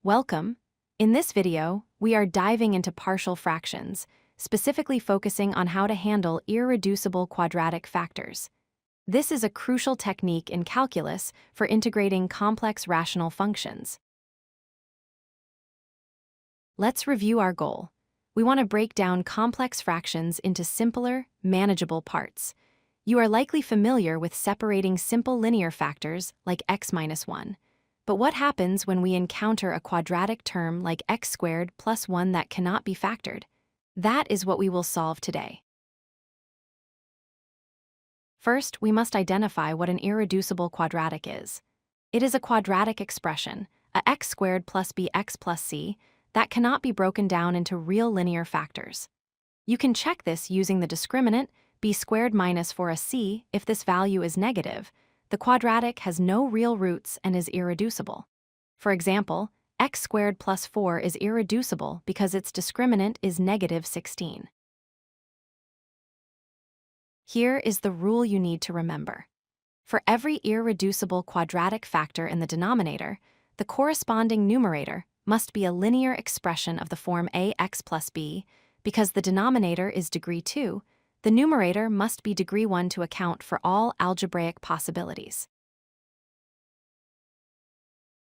Welcome. In this video, we are diving into partial fractions, specifically focusing on how to handle irreducible quadratic factors. This is a crucial technique in calculus for integrating complex rational functions. Let's review our goal. We want to break down complex fractions into simpler, manageable parts. You are likely familiar with separating simple linear factors like x minus 1. But what happens when we encounter a quadratic term like x squared plus 1 that cannot be factored? That is what we will solve today. First, we must identify what an irreducible quadratic is. It is a quadratic expression, a x squared plus bx plus c, that cannot be broken down into real linear factors. You can check this using the discriminant b squared minus for a c if this value is negative. The quadratic has no real roots and is irreducible. For example, x squared plus 4 is irreducible because its discriminant is negative 16. Here is the rule you need to remember. For every irreducible quadratic factor in the denominator, the corresponding numerator must be a linear expression of the form Ax+B. Because the denominator is degree 2, the numerator must be degree 1 to account for all algebraic possibilities.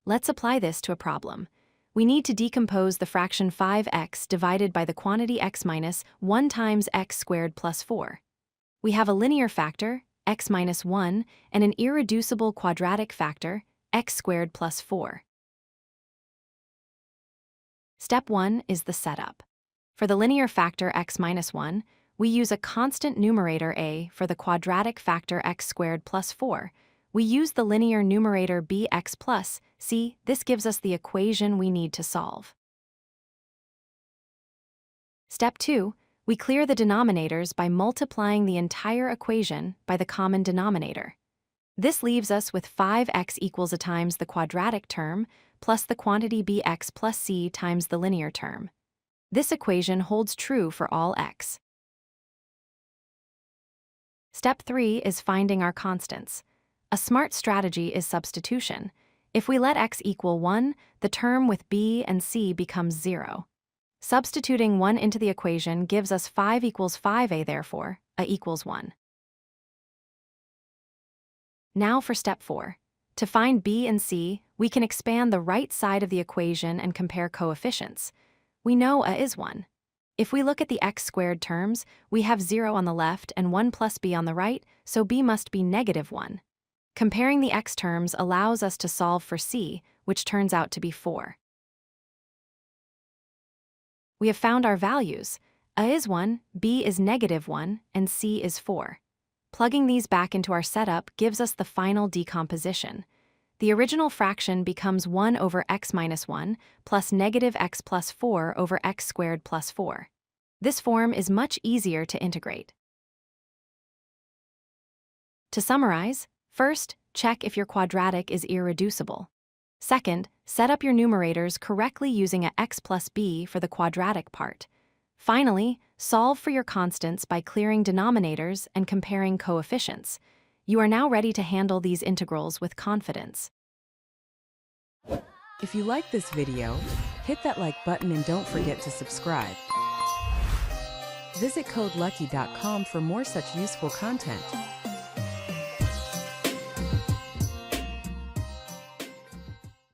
Let's apply this to a problem. We need to decompose the fraction 5x divided by the quantity x minus 1 times x squared plus 4. We have a linear factor, x minus 1, and an irreducible quadratic factor, x squared plus 4. Step 1 is the setup. For the linear factor x minus 1, we use a constant numerator a. For the quadratic factor x squared plus 4, we use the linear numerator bx plus c. This gives us the equation we need to solve. Step 2, we clear the denominators by multiplying the entire equation by the common denominator. This leaves us with 5x equals a times the quadratic term plus the quantity bx plus c times the linear term. This equation holds true for all x. Step 3 is finding our constants. A smart strategy is substitution. If we let x equal 1, the term with b and c becomes 0. Substituting 1 into the equation gives us 5 equals 5a, therefore, a equals 1. Now for step 4. To find b and c, we can expand the right side of the equation and compare coefficients. We know a is 1. If we look at the x squared terms, we have 0 on the left and 1 plus b on the right, so b must be negative 1. Comparing the x terms allows us to solve for c, which turns out to be 4. We have found our values. A is 1, b is negative 1, and c is 4. Plugging these back into our setup gives us the final decomposition. The original fraction becomes 1 over x minus 1 plus negative x plus 4 over x squared plus 4. This form is much easier to integrate. To summarize, first, check if your quadratic is irreducible. Second, set up your numerators correctly using a x plus b for the quadratic part. Finally, solve for your constants by clearing denominators and comparing coefficients. You are now ready to handle these integrals with confidence. If you like this video, hit that like button and don't forget to subscribe. Visit codelucky.com for more such useful content.